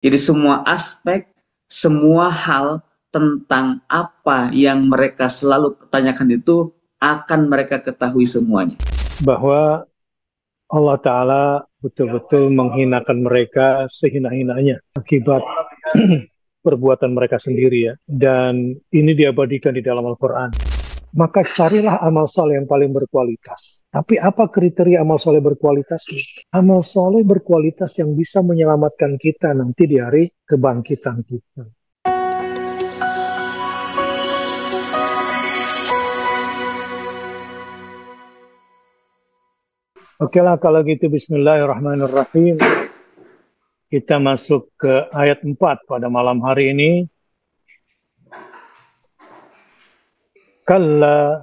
Jadi semua aspek, semua hal tentang apa yang mereka selalu pertanyakan itu akan mereka ketahui semuanya. Bahwa Allah Ta'ala betul-betul menghinakan mereka sehina-hinanya akibat perbuatan mereka sendiri ya. Dan ini diabadikan di dalam Al-Quran. Maka carilah amal soleh yang paling berkualitas. Tapi apa kriteria amal soleh berkualitas? Amal soleh berkualitas yang bisa menyelamatkan kita nanti di hari kebangkitan kita. Oke lah kalau gitu bismillahirrahmanirrahim. Kita masuk ke ayat 4 pada malam hari ini. Kalla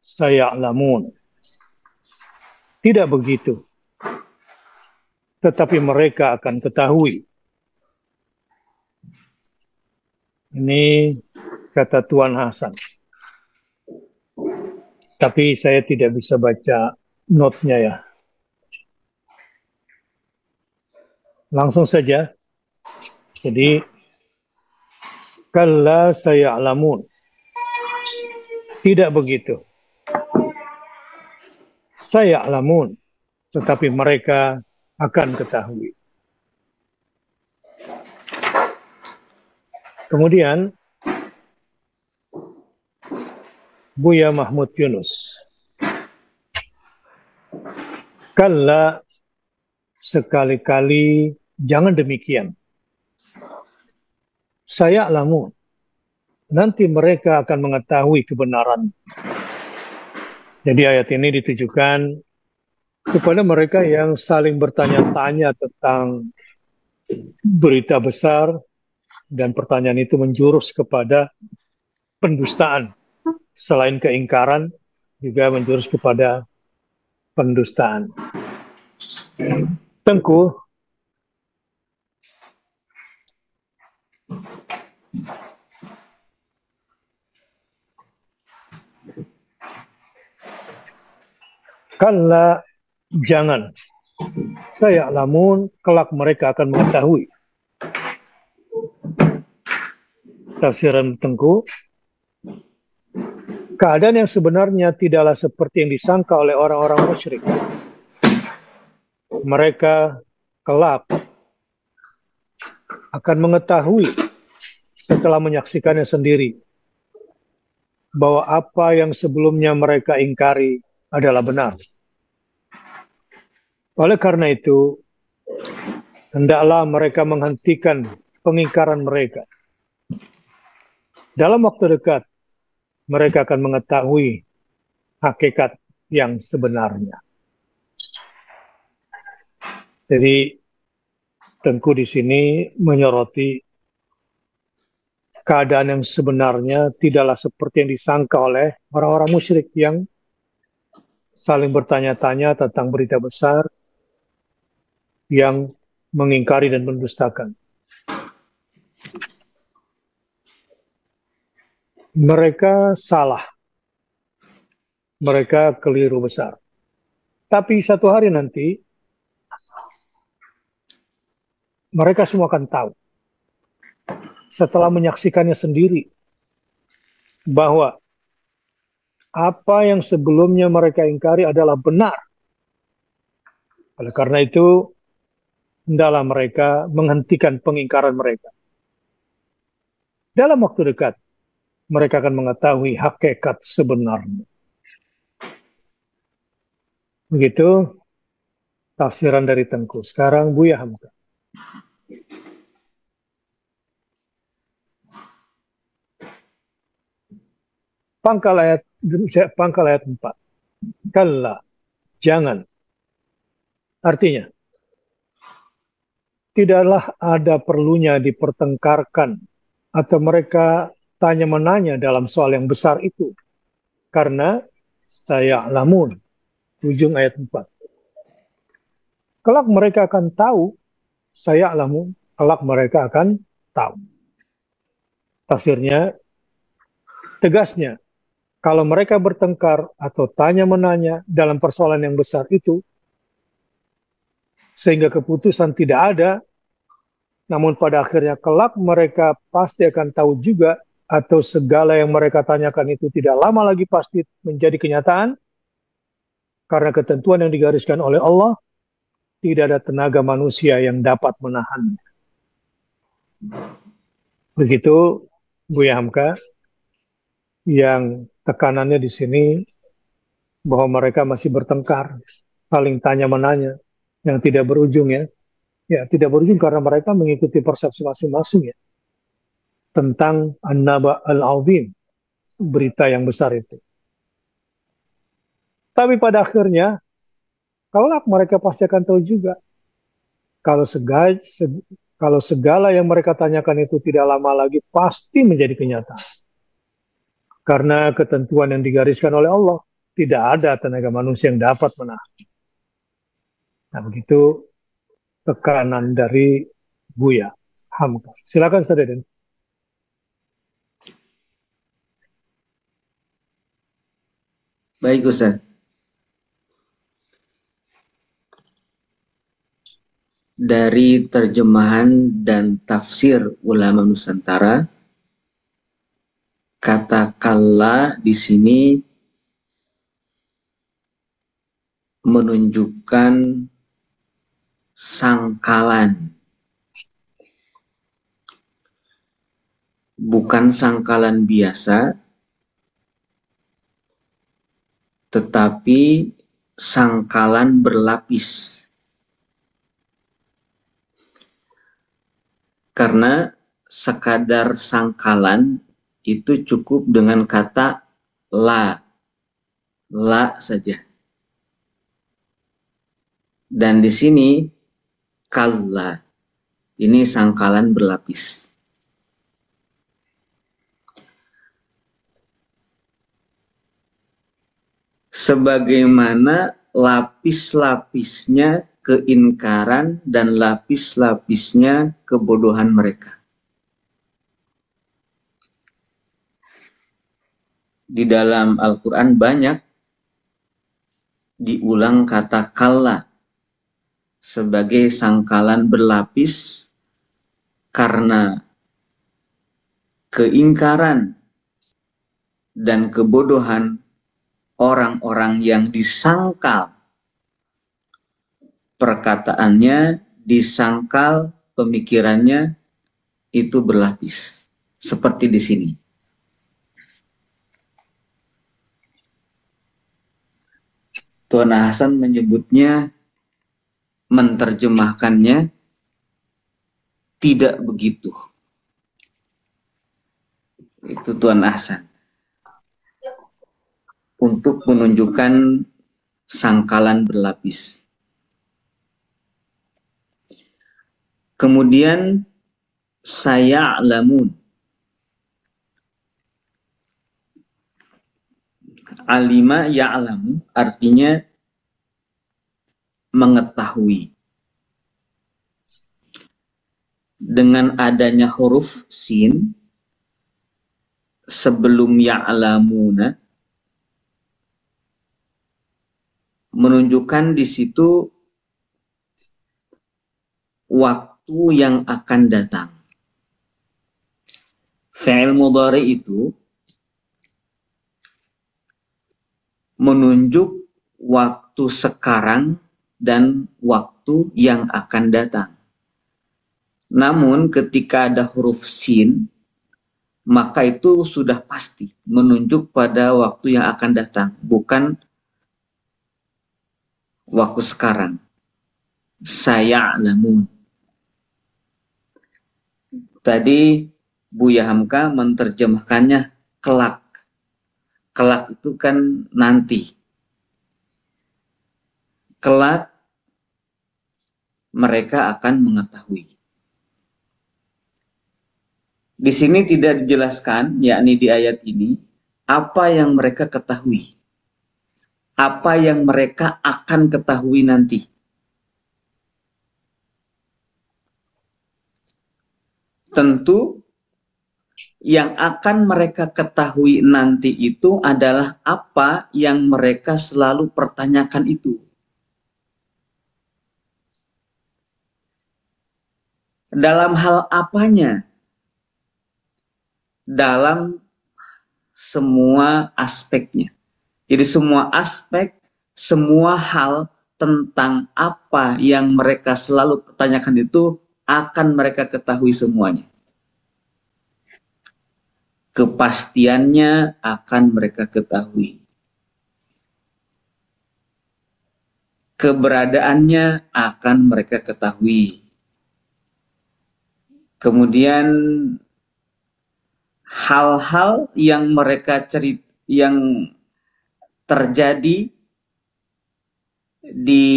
saya'lamun. Tidak begitu. Tetapi mereka akan ketahui. Ini kata Tuan Hasan. Tapi saya tidak bisa baca note-nya ya. Langsung saja. Jadi, kalla saya'lamun. Tidak begitu. Saya'lamun. Tetapi mereka akan ketahui. Kemudian, Buya Mahmud Yunus. Kalla sekali-kali jangan demikian. Saya'lamun. Nanti mereka akan mengetahui kebenaran. Jadi ayat ini ditujukan kepada mereka yang saling bertanya-tanya tentang berita besar dan pertanyaan itu menjurus kepada pendustaan. Selain keingkaran, juga menjurus kepada pendustaan. Tengku, kalla jangan. Saya'lamun, kelak mereka akan mengetahui. Tafsiran Tengku, keadaan yang sebenarnya tidaklah seperti yang disangka oleh orang-orang musyrik. Mereka kelak akan mengetahui setelah menyaksikannya sendiri bahwa apa yang sebelumnya mereka ingkari adalah benar. Oleh karena itu, hendaklah mereka menghentikan pengingkaran mereka. Dalam waktu dekat, mereka akan mengetahui hakikat yang sebenarnya. Jadi, Tengku di sini menyoroti keadaan yang sebenarnya tidaklah seperti yang disangka oleh orang-orang musyrik yang saling bertanya-tanya tentang berita besar yang mengingkari dan mendustakan. Mereka salah. Mereka keliru besar. Tapi satu hari nanti, mereka semua akan tahu. Setelah menyaksikannya sendiri, bahwa apa yang sebelumnya mereka ingkari adalah benar. Oleh karena itu, hendaklah mereka menghentikan pengingkaran mereka. Dalam waktu dekat, mereka akan mengetahui hakikat sebenarnya. Begitu tafsiran dari Tengku. Sekarang Buya Hamka. Pangkal ayat 4. Kalla, jangan. Artinya, tidaklah ada perlunya dipertengkarkan atau mereka tanya-menanya dalam soal yang besar itu. Karena saya'lamun, ujung ayat 4. Kelak mereka akan tahu, saya'lamun, kelak mereka akan tahu. Tafsirnya, tegasnya, kalau mereka bertengkar atau tanya-menanya dalam persoalan yang besar itu, sehingga keputusan tidak ada, Namun pada akhirnya kelak mereka pasti akan tahu juga, atau segala yang mereka tanyakan itu tidak lama lagi pasti menjadi kenyataan, karena ketentuan yang digariskan oleh Allah, tidak ada tenaga manusia yang dapat menahannya. Begitu Buya Hamka, yang tekanannya di sini bahwa mereka masih bertengkar, saling tanya-menanya, yang tidak berujung ya. Ya, tidak berujung karena mereka mengikuti persepsi masing-masing ya, tentang An-Naba Al-Azim, berita yang besar itu. Tapi pada akhirnya, kelak mereka pasti akan tahu juga, kalau segala yang mereka tanyakan itu tidak lama lagi pasti menjadi kenyataan. Karena ketentuan yang digariskan oleh Allah, tidak ada tenaga manusia yang dapat menahan. Nah, begitu tekanan dari Buya Hamka. Silakan Ustaz Deden. Baik Ustaz. Dari terjemahan dan tafsir ulama Nusantara, kata kalla di sini menunjukkan sangkalan. Bukan sangkalan biasa, tetapi sangkalan berlapis. Karena sekadar sangkalan itu cukup dengan kata la saja. Dan di sini kalla, ini sangkalan berlapis. Sebagaimana lapis-lapisnya keingkaran dan lapis-lapisnya kebodohan mereka. Di dalam Al-Quran banyak diulang kata kalla sebagai sangkalan berlapis karena keingkaran dan kebodohan orang-orang yang disangkal perkataannya, disangkal pemikirannya, itu berlapis. Seperti di sini. Tuan Hasan menyebutnya, menerjemahkannya tidak begitu. Itu Tuan Hasan. Untuk menunjukkan sangkalan berlapis. Kemudian saya'lamun. Alima ya'lamu artinya mengetahui. Dengan adanya huruf sin sebelum ya'lamuna menunjukkan di situ waktu yang akan datang. Fi'il mudhari itu menunjuk waktu sekarang dan waktu yang akan datang. Namun ketika ada huruf sin, maka itu sudah pasti menunjuk pada waktu yang akan datang, bukan waktu sekarang. Saya'lamun. Tadi Buya Hamka menerjemahkannya kelak. Kelak itu kan nanti. Kelak mereka akan mengetahui. Di sini tidak dijelaskan, yakni di ayat ini, apa yang mereka ketahui. Apa yang mereka akan ketahui nanti. Tentu yang akan mereka ketahui nanti itu adalah apa yang mereka selalu pertanyakan itu. Dalam hal apanya? Dalam semua aspeknya. Jadi semua aspek, semua hal tentang apa yang mereka selalu pertanyakan itu akan mereka ketahui semuanya. Kepastiannya akan mereka ketahui. Keberadaannya akan mereka ketahui. Kemudian hal-hal yang mereka yang terjadi di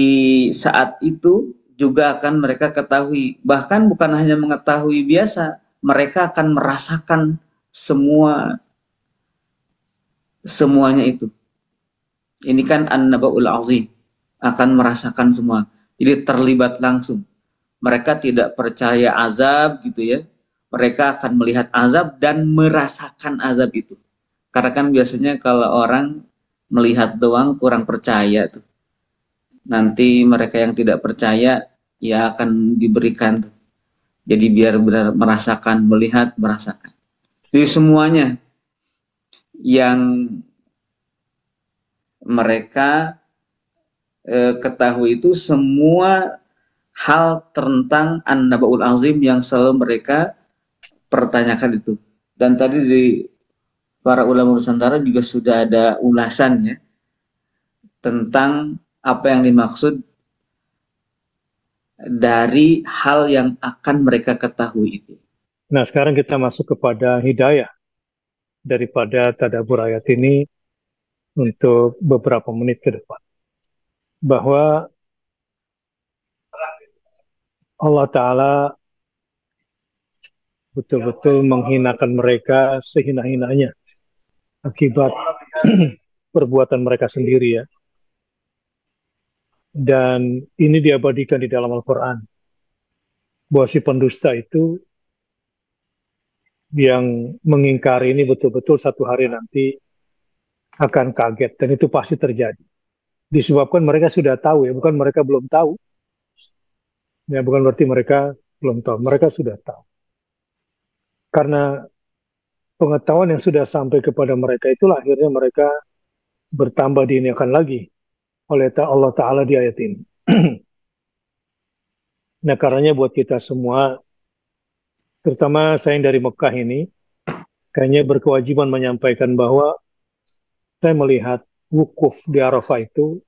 saat itu juga akan mereka ketahui. Bahkan bukan hanya mengetahui biasa, mereka akan merasakan semuanya itu. Ini kan an-naba'ul azim, akan merasakan semua. Jadi terlibat langsung. Mereka tidak percaya azab gitu ya. Mereka akan melihat azab dan merasakan azab itu. Karena kan biasanya kalau orang melihat doang kurang percaya tuh. Nanti mereka yang tidak percaya ya akan diberikan tuh. Jadi biar benar merasakan, melihat, merasakan. Jadi semuanya yang mereka ketahui itu semua hal tentang An-Naba'ul Azim yang selalu mereka pertanyakan itu. Dan tadi di para ulama Nusantara juga sudah ada ulasannya tentang apa yang dimaksud dari hal yang akan mereka ketahui itu. Nah, sekarang kita masuk kepada hidayah daripada tadabbur ayat ini untuk beberapa menit ke depan. Bahwa Allah Ta'ala betul-betul menghinakan mereka sehina-hinanya akibat perbuatan mereka sendiri ya. Dan ini diabadikan di dalam Al-Quran. Bahwa si pendusta itu yang mengingkari ini betul-betul satu hari nanti akan kaget. Dan itu pasti terjadi. Disebabkan mereka sudah tahu ya, bukan mereka belum tahu. Ya, bukan berarti mereka belum tahu. Mereka sudah tahu. Karena pengetahuan yang sudah sampai kepada mereka itulah akhirnya mereka bertambah diingatkan lagi oleh Allah Ta'ala di ayat ini. Nah, karenanya buat kita semua, terutama saya yang dari Mekah ini, kayaknya berkewajiban menyampaikan bahwa saya melihat wukuf di Arafah itu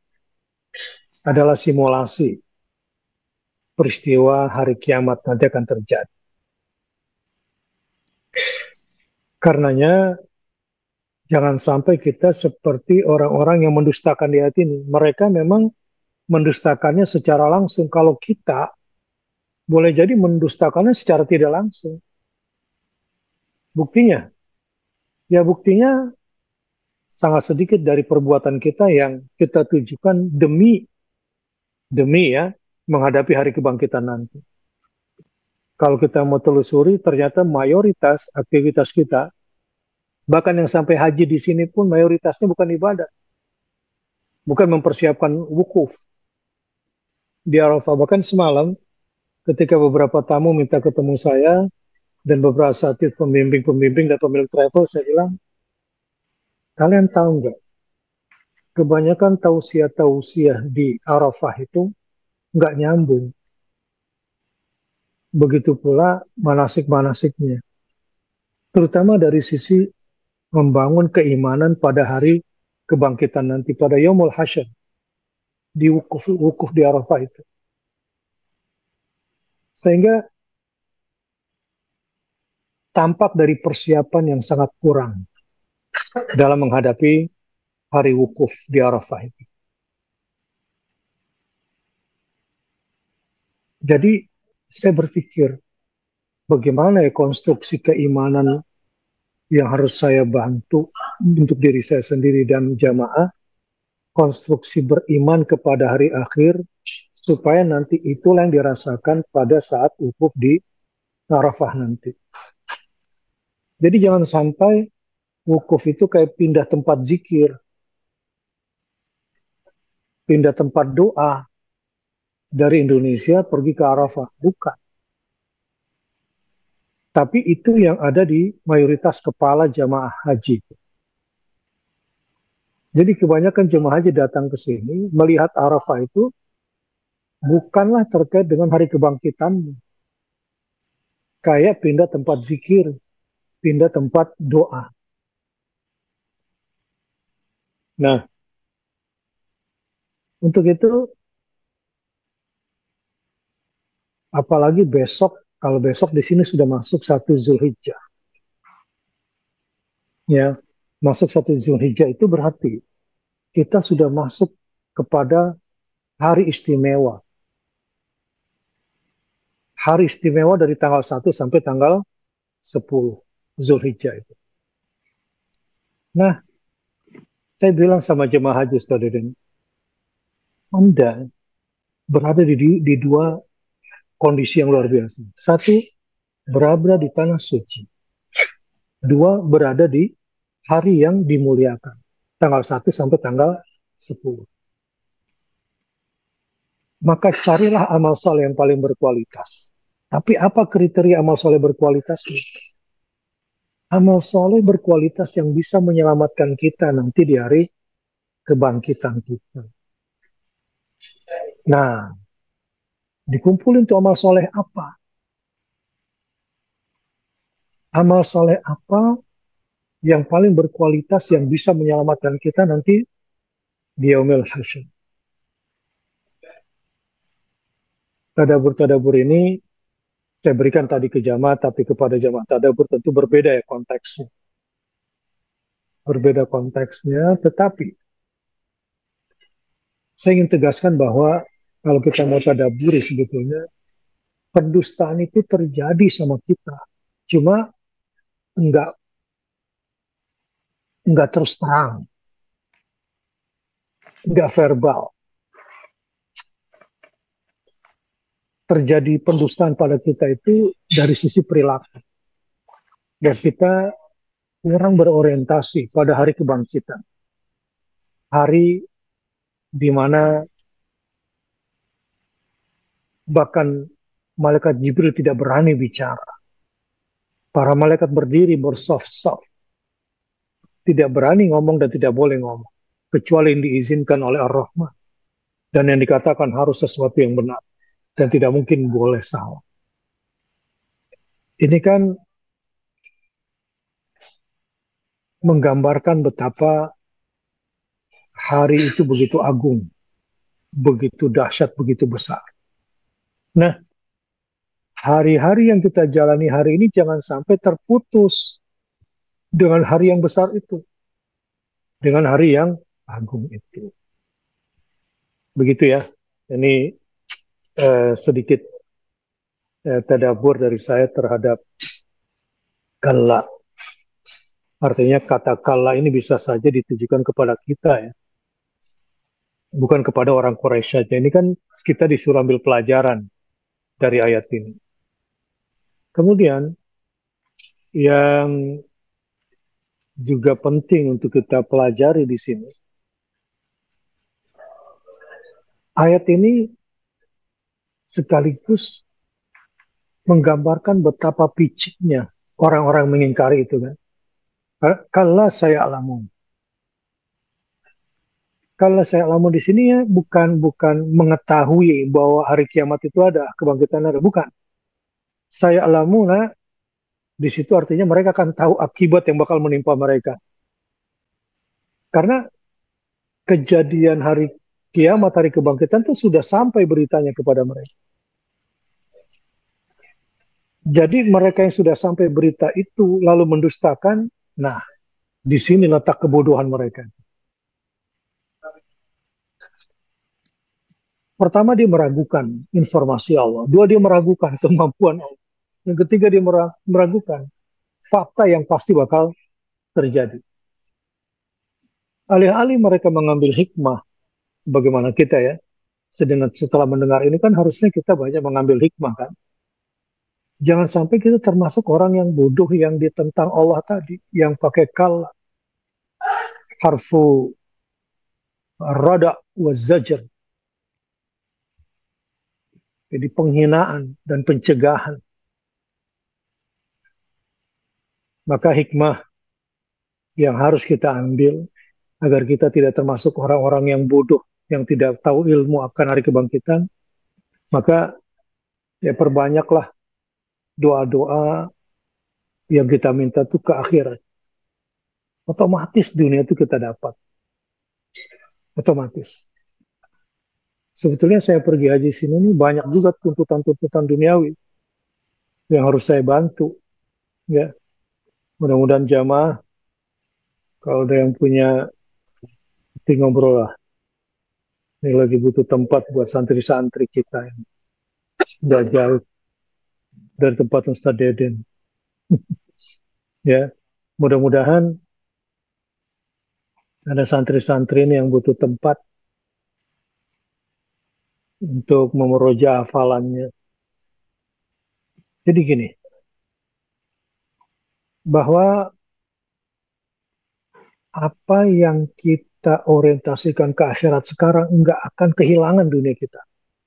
adalah simulasi peristiwa hari kiamat nanti akan terjadi. Karenanya, jangan sampai kita seperti orang-orang yang mendustakan di ayat ini. Mereka memang mendustakannya secara langsung. Kalau kita boleh jadi mendustakannya secara tidak langsung. Buktinya, ya buktinya sangat sedikit dari perbuatan kita yang kita tujukan demi ya menghadapi hari kebangkitan nanti. Kalau kita mau telusuri, ternyata mayoritas aktivitas kita, bahkan yang sampai haji di sini pun mayoritasnya bukan ibadah, bukan mempersiapkan wukuf di Arafah. Bahkan semalam, ketika beberapa tamu minta ketemu saya dan beberapa asatidz pembimbing-pembimbing dan pemilik travel, saya bilang, kalian tahu nggak? Kebanyakan tausiah-tausiah di Arafah itu nggak nyambung. Begitu pula manasik-manasiknya. Terutama dari sisi membangun keimanan pada hari kebangkitan nanti, pada Yaumul Hasyr, di wukuf di Arafah itu. Sehingga tampak dari persiapan yang sangat kurang dalam menghadapi hari wukuf di Arafah itu. Jadi saya berpikir, bagaimana ya konstruksi keimanan yang harus saya bantu untuk diri saya sendiri dan jamaah, konstruksi beriman kepada hari akhir, supaya nanti itulah yang dirasakan pada saat wukuf di Arafah nanti. Jadi jangan sampai wukuf itu kayak pindah tempat zikir, pindah tempat doa dari Indonesia pergi ke Arafah. Bukan. Tapi itu yang ada di mayoritas kepala jamaah haji. Jadi kebanyakan jemaah haji datang ke sini melihat Arafah itu bukanlah terkait dengan hari kebangkitanmu. Kayak pindah tempat zikir, pindah tempat doa. Nah, untuk itu, apalagi besok, kalau besok di sini sudah masuk 1 Zulhijjah. Ya, masuk 1 Zulhijjah itu berarti kita sudah masuk kepada hari istimewa. Hari istimewa dari tanggal 1 sampai tanggal 10 Zulhijjah itu. Nah, saya bilang sama jemaah haji saudara, Anda berada di dua kondisi yang luar biasa. Satu, berada di tanah suci. Dua, berada di hari yang dimuliakan. Tanggal 1 sampai tanggal 10. Maka carilah amal soleh yang paling berkualitas. Tapi apa kriteria amal soleh berkualitas? Amal soleh berkualitas yang bisa menyelamatkan kita nanti di hari kebangkitan kita. Nah, dikumpulin tuh amal soleh apa? Amal soleh apa yang paling berkualitas yang bisa menyelamatkan kita nanti di yaumil hasyr. Tadabur-tadabur ini saya berikan tadi ke jamaah, tapi kepada jamaah tadabur tentu berbeda ya konteksnya. Berbeda konteksnya, tetapi saya ingin tegaskan bahwa kalau kita mau tadaburi sebetulnya, pendustaan itu terjadi sama kita. Cuma enggak terus terang, enggak verbal. Terjadi pendustaan pada kita itu dari sisi perilaku. Dan kita kurang berorientasi pada hari kebangkitan. Hari di mana bahkan malaikat Jibril tidak berani bicara. Para malaikat berdiri bersaf-saf. Tidak berani ngomong dan tidak boleh ngomong. Kecuali yang diizinkan oleh Ar-Rahman. Dan yang dikatakan harus sesuatu yang benar. Dan tidak mungkin boleh salah. Ini kan menggambarkan betapa hari itu begitu agung. Begitu dahsyat, begitu besar. Nah, hari-hari yang kita jalani hari ini jangan sampai terputus dengan hari yang besar itu. Dengan hari yang agung itu. Begitu ya. Ini sedikit tadabbur dari saya terhadap kalla. Artinya kata kalla ini bisa saja ditujukan kepada kita ya. Bukan kepada orang Quraisy saja. Ini kan kita disuruh ambil pelajaran dari ayat ini. Kemudian yang juga penting untuk kita pelajari di sini. Ayat ini sekaligus menggambarkan betapa piciknya orang-orang mengingkari itu kan. Kalla saya alamun. Kalau saya alamun di sini ya bukan mengetahui bahwa hari kiamat itu ada, kebangkitan ada, bukan. Saya alamuna di situ artinya mereka akan tahu akibat yang bakal menimpa mereka. Karena kejadian hari kiamat, hari kebangkitan itu sudah sampai beritanya kepada mereka. Jadi mereka yang sudah sampai berita itu lalu mendustakan, nah di sini letak kebodohan mereka. Pertama dia meragukan informasi Allah, dua dia meragukan kemampuan Allah, yang ketiga dia meragukan fakta yang pasti bakal terjadi. Alih-alih mereka mengambil hikmah, bagaimana kita ya, setelah mendengar ini kan harusnya kita banyak mengambil hikmah kan. Jangan sampai kita termasuk orang yang bodoh yang ditentang Allah tadi, yang pakai kal, harfu rada wa zajr. Jadi penghinaan dan pencegahan. Maka hikmah yang harus kita ambil agar kita tidak termasuk orang-orang yang bodoh, yang tidak tahu ilmu akan hari kebangkitan, maka ya perbanyaklah doa-doa yang kita minta tuh ke akhirat. Otomatis dunia itu kita dapat. Otomatis. Sebetulnya saya pergi haji sini ini banyak juga tuntutan-tuntutan duniawi yang harus saya bantu. Ya, mudah-mudahan jamaah kalau ada yang punya, nanti ngobrol lah. Ini lagi butuh tempat buat santri-santri kita yang nggak jauh dari tempat Ustadz Deden. Ya, mudah-mudahan ada santri-santri ini yang butuh tempat untuk memeroja hafalannya. Jadi gini, bahwa apa yang kita orientasikan ke akhirat sekarang nggak akan kehilangan dunia kita.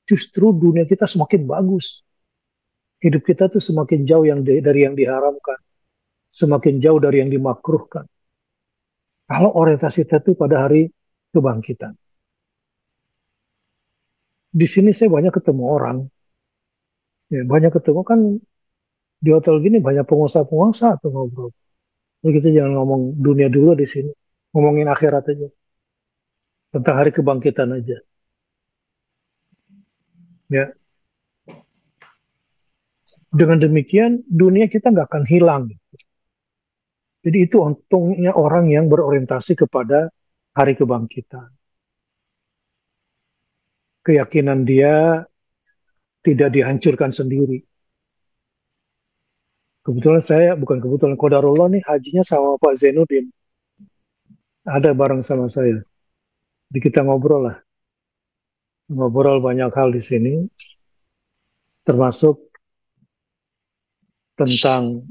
Justru dunia kita semakin bagus. Hidup kita tuh semakin jauh dari yang diharamkan, semakin jauh dari yang dimakruhkan. Kalau orientasi kita tuh pada hari kebangkitan. Di sini saya banyak ketemu orang, ya, banyak ketemu kan di hotel gini banyak pengusaha-pengusaha tuh ngobrol. Jadi kita jangan ngomong dunia dulu di sini, ngomongin akhirat aja, tentang hari kebangkitan aja. Ya, dengan demikian dunia kita nggak akan hilang. Jadi itu untungnya orang yang berorientasi kepada hari kebangkitan. Keyakinan dia tidak dihancurkan sendiri. Kebetulan saya, bukan kebetulan, qadarullah nih hajinya sama Pak Zainuddin. Ada bareng sama saya. Jadi kita ngobrol lah. Ngobrol banyak hal di sini. Termasuk tentang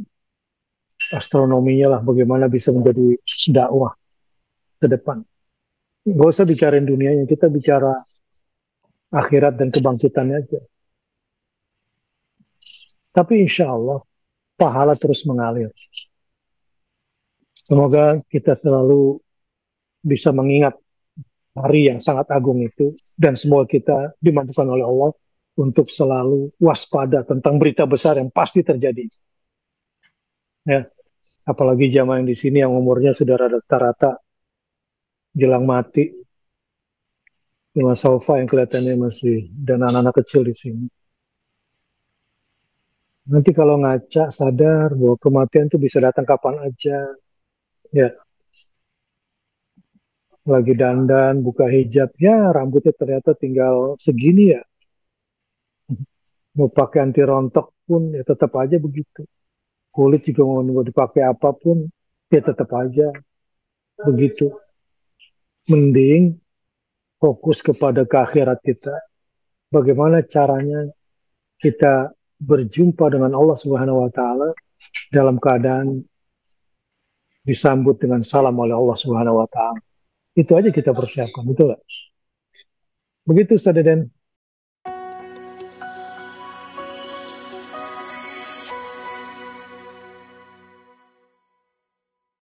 astronominya lah. Bagaimana bisa menjadi dakwah ke depan. Nggak usah bicarain dunianya. Kita bicara akhirat dan kebangkitannya aja. Tapi insya Allah pahala terus mengalir. Semoga kita selalu bisa mengingat hari yang sangat agung itu dan semoga kita dimampukan oleh Allah untuk selalu waspada tentang berita besar yang pasti terjadi. Ya, apalagi jamaah yang di sini yang umurnya sudah rata-rata jelang mati, cuma sofa yang kelihatannya masih dan anak-anak kecil di sini. Nanti kalau ngaca sadar bahwa kematian itu bisa datang kapan aja. Ya, lagi dandan, buka hijab, ya rambutnya ternyata tinggal segini ya. Mau pakai anti rontok pun ya tetap aja begitu. Kulit juga mau dipakai apapun, ya tetap aja begitu. Mending fokus kepada akhirat kita. Bagaimana caranya kita berjumpa dengan Allah Subhanahu wa taala dalam keadaan disambut dengan salam oleh Allah Subhanahu wa taala. Itu aja kita persiapkan, betul gak? Begitu Ustaz Deden.